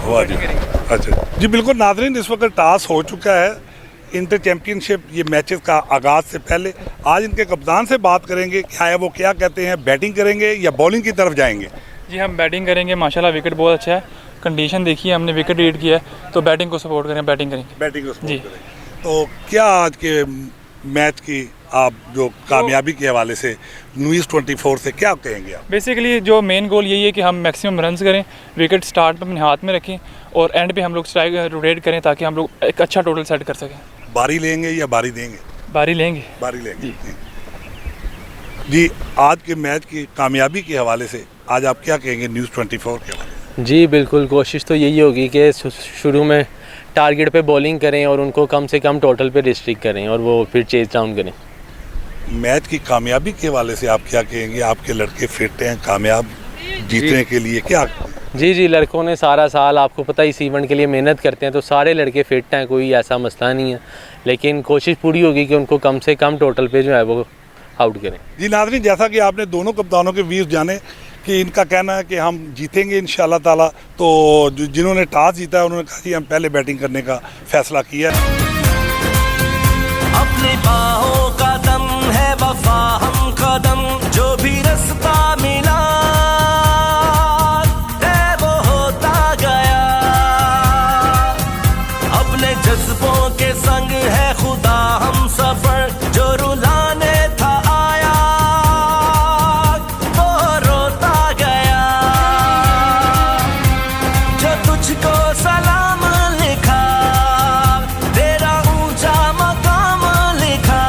वाह जी, अच्छा जी, बिल्कुल नाज़रीन, इस वक्त टॉस हो चुका है इंटर चैम्पियनशिप ये मैचेस का आगाज़ से पहले। आज इनके कप्तान से बात करेंगे, क्या है वो क्या कहते हैं, बैटिंग करेंगे या बॉलिंग की तरफ जाएंगे। जी हम बैटिंग करेंगे, माशाल्लाह विकेट बहुत अच्छा है, कंडीशन देखिए हमने विकेट रीड किया है, तो बैटिंग को सपोर्ट करें, बैटिंग करेंगे। बैटिंग को सपोर्ट जी करेंगे। तो क्या आज के मैच की आप जो कामयाबी के हवाले से न्यूज़ 24 से क्या कहेंगे आप? बेसिकली जो मेन गोल यही है कि हम मैक्सिमम रन्स करें, विकेट स्टार्ट में अपने हाथ में रखें और एंड पे हम लोग स्ट्राइक रोटेट करें ताकि हम लोग एक अच्छा टोटल सेट कर सकें। बारी लेंगे या बारी देंगे? बारी लेंगे। बारी लेंगे जी। आज के मैच की कामयाबी के हवाले से आज आप क्या कहेंगे न्यूज़ 24 के हवाले से? जी बिल्कुल, कोशिश तो यही होगी कि शुरू में टारगेट पे बॉलिंग करें और उनको कम से कम टोटल पे रिस्ट्रिक्ट करें और वो फिर चेज डाउन करें। मैच की कामयाबी के हवाले से आप क्या कहेंगे? आपके लड़के फिट हैं कामयाब जीतने के लिए क्या? जी लड़कों ने सारा साल, आपको पता है, इस इवेंट के लिए मेहनत करते हैं, तो सारे लड़के फिट हैं, कोई ऐसा मसला नहीं है, लेकिन कोशिश पूरी होगी कि उनको कम से कम टोटल पे जो है वो आउट करें। जी नाज़रीन, जैसा कि आपने दोनों कप्तानों के व्यूज़ जाने कि इनका कहना है कि हम जीतेंगे इंशाल्लाह ताला, तो जिन्होंने टॉस जीता है उन्होंने कहा कि हम पहले बैटिंग करने का फैसला किया। अपनी बाहों का दम है वफा हम कदम, जो भी रास्ता मिला है वो होता गया, अपने जज्बों के संग है खुदा हम सफर, जो रुलाने था आया वो रोता गया, जो तुझको सलाम लिखा तेरा ऊंचा मकाम लिखा,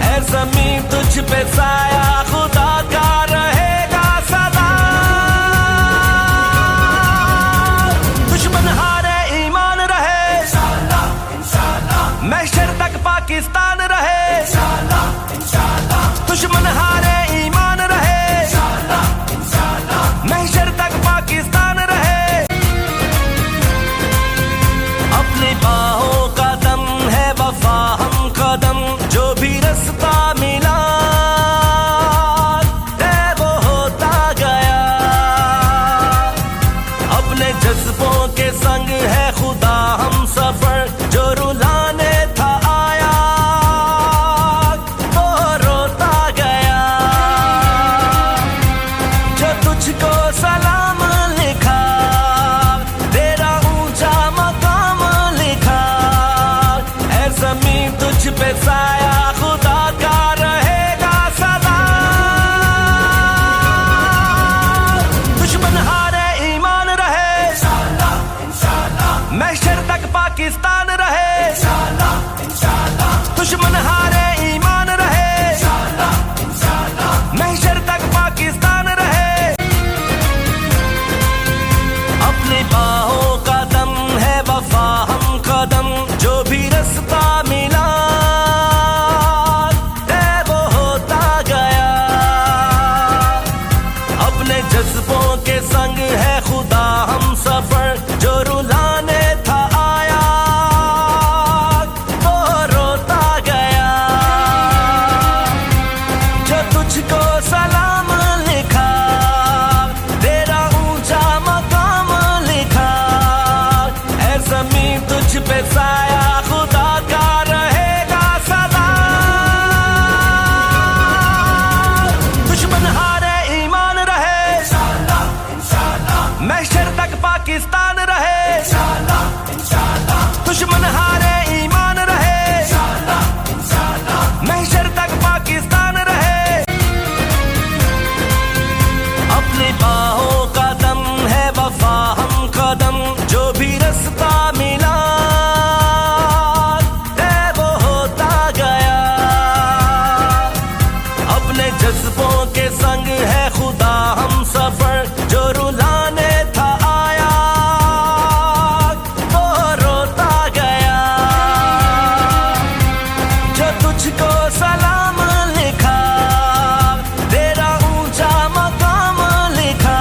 ऐ ज़मीं तुझ पे साया खुदा का रहेगा सदा, दुश्मन हारे ईमान रहे इंशाअल्लाह इंशाअल्लाह, महशर तक पाकिस्तान रहे इंशाअल्लाह इंशाअल्लाह, दुश्मन हारे ईमान रहे इंशाअल्लाह इंशाअल्लाह, महशर तक पाकिस्तान रहे, अपनी बाहों का दम है वफा हम कदम, जो भी रास्ता मिला है वो होता गया, अपने जज्बों के संग है खुदा हम सफर, जो रुलाने था आया वो रोता गया, जो तुझको सलाम लिखा तेरा ऊंचा मकाम लिखा, ऐ ज़मीं तुझ पे साया खुदा का रहेगा सदा, दुश्मन हारे ईमान रहे इंशाअल्लाह इंशाअल्लाह, महशर तक पाकिस्तान रहे इंशाअल्लाह इंशाअल्लाह, दुश्मन हारे ईमान रहे इंशाअल्लाह इंशाअल्लाह, महशर तक पाकिस्तान रहे, अपनी बाहों का दम है वफा हम कदम, जो भी रास्ता मिला है वो होता गया, अपने जज्बों के संग है खुदा हम सफर, जो रुलाने था आया वो रोता गया, जो तुझको सलाम लिखा तेरा ऊंचा मकाम लिखा, ऐ ज़मीं तुझ पे साया खुदा का रहेगा सदा, दुश्मन हारे ईमान रहे इंशाअल्लाह इंशाअल्लाह, महशर तक पाकिस्तान रहे इंशाअल्लाह इंशाअल्लाह, दुश्मन हारे ईमान रहे इंशाअल्लाह इंशाअल्लाह, महशर तक पाकिस्तान रहे, अपनी बाहों का दम है वफा हम कदम, जो भी रास्ता मिला है वो होता गया, अपने जज्बों के संग है खुदा हम सफर, जो रुलाने था आया वो रोता गया, जो तुझको सलाम लिखा तेरा ऊंचा मकाम लिखा,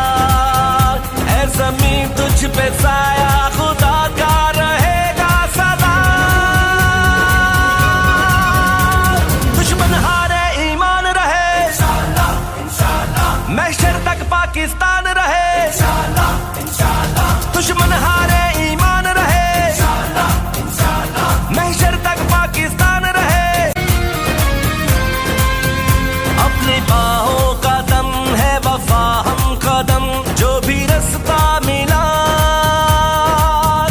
ऐ ज़मीं तुझ पे साया खुदा का रहेगा सदा, दुश्मन हारे ईमान रहे इंशाअल्लाह महशर तक पाकिस्तान रहे इंशाल्लाह इंशाल्लाह, दुश्मन हारे ईमान रहे इंशाल्लाह इंशाल्लाह, महशर तक पाकिस्तान रहे। अपनी बाहों का दम है वफा हम कदम, जो भी रास्ता मिला।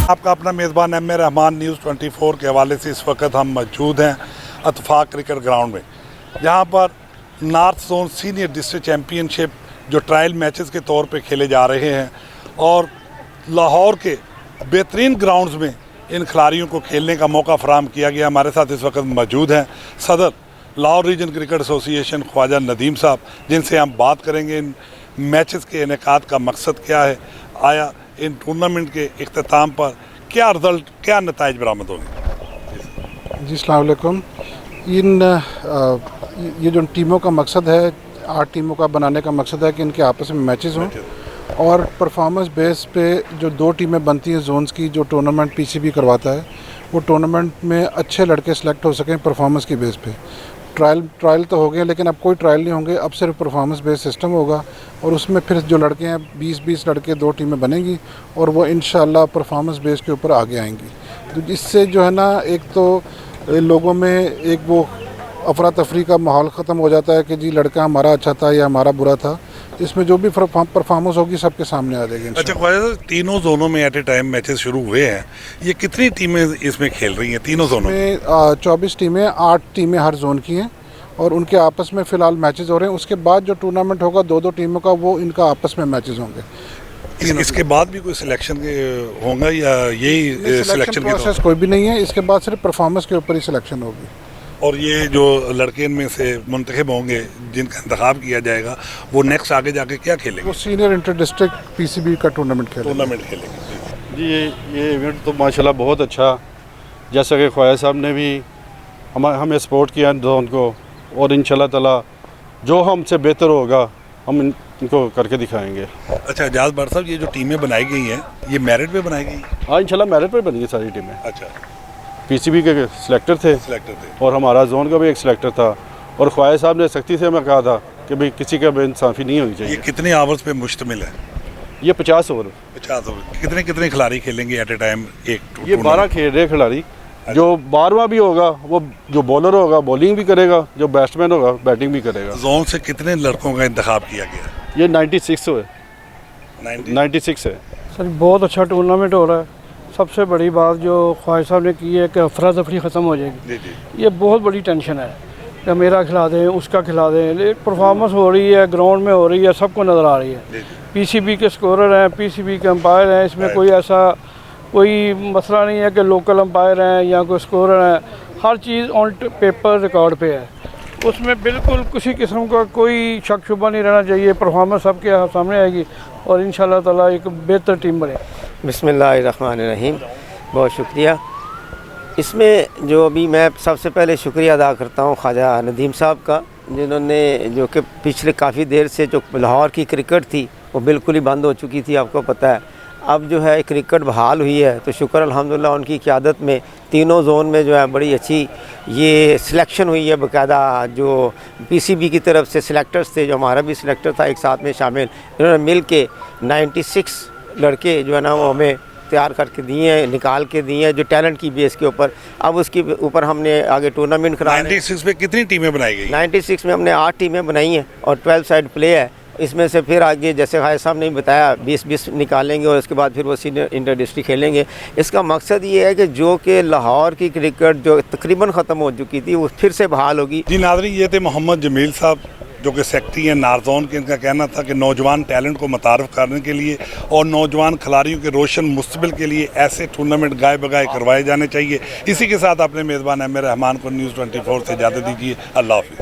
आपका अपना मेज़बान एम ए रहमान न्यूज़ 24 के हवाले से इस वक्त हम मौजूद हैं इत्तेफाक क्रिकेट ग्राउंड में। यहाँ पर north zone senior district championship जो ट्रायल मैचेस के तौर पे खेले जा रहे हैं और लाहौर के बेहतरीन ग्राउंड्स में इन खिलाड़ियों को खेलने का मौका फराहम किया गया। हमारे साथ इस वक्त मौजूद हैं सदर Lahore region cricket association Khawaja Nadeem साहब, जिनसे हम बात करेंगे इन मैचेस के इनेकाद का मकसद क्या है, आया इन टूर्नामेंट के इख्तिताम पर क्या रिजल्ट, क्या नताइज बरामद होंगे। जी अस्सलाम वालेकुम। ये जो टीमों का मकसद है, 8 टीमों का बनाने का मकसद है कि इनके आपस में मैचेस हों और परफॉर्मेंस बेस पे जो 2 टीमें बनती हैं जोन्स की, जो टूर्नामेंट पीसीबी करवाता है, वो टूर्नामेंट में अच्छे लड़के सेलेक्ट हो सकें परफॉर्मेंस की बेस पे। ट्रायल तो हो गए, लेकिन अब कोई ट्रायल नहीं होंगे, अब सिर्फ परफॉर्मेंस बेस्ड सिस्टम होगा और उसमें फिर जो लड़के हैं 20-20 लड़के 2 टीमें बनेंगी और वो इंशाल्लाह परफॉर्मेंस बेस के ऊपर आगे आएंगी। तो इससे जो है ना, एक तो लोगों में एक वो अफरा तफरी का माहौल ख़त्म हो जाता है कि जी लड़का हमारा अच्छा था या हमारा बुरा था। इसमें जो भी परफॉर्मेंस होगी सबके सामने आ जाएगी। अच्छा ख्वाजा साहब, तीनों जोनों में एट ए टाइम मैचेस शुरू हुए हैं, ये कितनी टीमें इसमें खेल रही हैं तीनों जोनों में? 24 टीमें, 8 टीमें हर जोन की हैं और उनके आपस में फ़िलहाल मैचेस हो रहे हैं। उसके बाद जो टूर्नामेंट होगा 2-2 टीमों का, वो इनका आपस में मैचेस होंगे। इसके बाद भी कोई सिलेक्शन होगा या यही सिलेक्शन प्रोसेस कोई भी नहीं है, इसके बाद सिर्फ परफॉर्मेंस के ऊपर ही सिलेक्शन होगी। और ये जो लड़के इनमें से मुंतखब होंगे जिनका इंतखाब किया जाएगा, वो नेक्स्ट आगे जाके क्या खेलेंगे? वो सीनियर इंटर डिस्ट्रिक्ट पीसीबी का टूर्नामेंट खेलेंगे। जी ये इवेंट तो माशाल्लाह बहुत अच्छा, जैसा कि ख्वाजा साहब ने भी हमें सपोर्ट किया जोन को, और इंशाल्लाह ताला जो हमसे बेहतर होगा हम इनको करके दिखाएंगे। अच्छा एजाज भट्ट साहब, ये जो टीमें बनाई गई हैं ये मेरिट पे बनाई गई? हाँ इंशाल्लाह मेरिट पर बनी सारी टीमें। अच्छा, पीसीबी के सिलेक्टर थे और हमारा जोन का भी एक सिलेक्टर था, और ख्वाजा साहब ने सख्ती से हमें कहा था कि भाई किसी का बेइंसाफ़ी नहीं होनी चाहिए। ये कितने आवर्स पे मुश्तमिल है? ये 50 ओवर। 50 ओवर। कितने कितने खिलाड़ी खेलेंगे एट ए टाइम? ये 12 खेल रहे खिलाड़ी। जो 12वां भी होगा वो जो बॉलर होगा बॉलिंग भी करेगा, जो बैट्समैन होगा बैटिंग भी करेगा। जोन से कितने लड़कों का इंतखाब किया गया? ये 96 है। 96 है। सर बहुत अच्छा टूर्नामेंट हो रहा है। सबसे बड़ी बात जो ख्वाजा साहब ने की है कि अफरा तफरी ख़त्म हो जाएगी। ये बहुत बड़ी टेंशन है कि मेरा खिला दें, उसका खिला दें। परफॉर्मेंस हो रही है, ग्राउंड में हो रही है, सबको नज़र आ रही है। पीसीबी के स्कोरर हैं, पीसीबी के अंपायर हैं, इसमें कोई ऐसा कोई मसला नहीं है कि लोकल अंपायर हैं या कोई स्कोरर हैं। हर चीज़ ऑन पेपर रिकॉर्ड पे है, उसमें बिल्कुल किसी किस्म का कोई शक शुबा नहीं रहना चाहिए। परफॉर्मेंस सबके सामने आएगी और इंशाल्लाह ताला एक बेहतर टीम बने। बिस्मिल्लाहिर्रहमानिर्रहीम। बहुत शुक्रिया। इसमें जो अभी मैं सबसे पहले शुक्रिया अदा करता हूँ ख्वाजा नदीम साहब का, जिन्होंने जो कि पिछले काफ़ी देर से जो लाहौर की क्रिकेट थी वो बिल्कुल ही बंद हो चुकी थी, आपको पता है। अब जो है क्रिकेट बहाल हुई है, तो शुक्र अल्हम्दुलिल्लाह उनकी क़यादत में तीनों जोन में जो है बड़ी अच्छी ये सिलेक्शन हुई है। बाकायदा जो पीसीबी की तरफ से सिलेक्टर्स थे, जो हमारा भी सिलेक्टर था एक साथ में शामिल, इन्होंने मिल के 96 लड़के जो है ना वो हमें तैयार करके दिए हैं, निकाल के दिए हैं, जो टैलेंट की बेस के ऊपर। अब उसके ऊपर हमने आगे टूर्नामेंट कराया। 96 में कितनी टीमें बनाई गई? 96 में हमने 8 टीमें बनाई हैं और 12 साइड प्ले है। इसमें से फिर आगे जैसे ख्वाजा साहब ने बताया 20-20 निकालेंगे और उसके बाद फिर वो सीनियर इंटर डिस्ट्रिक्ट खेलेंगे। इसका मकसद ये है कि जो कि लाहौर की क्रिकेट जो तकरीबन ख़त्म हो चुकी थी वो फिर से बहाल होगी। जी नाज़रीन, ये थे मोहम्मद जमील साहब जो कि सेक्रेटरी हैं नॉर्थ जोन के। इनका कहना था कि नौजवान टैलेंट को मुतारफ़ करने के लिए और नौजवान खिलाड़ियों के रोशन मुस्तकबिल के लिए ऐसे टूर्नामेंट गाए बगाए करवाए जाने चाहिए। इसी के साथ अपने मेज़बान एम ए रहमान को न्यूज़ 24 से इजाज़त दीजिए। अल्लाह हाफ़िज़।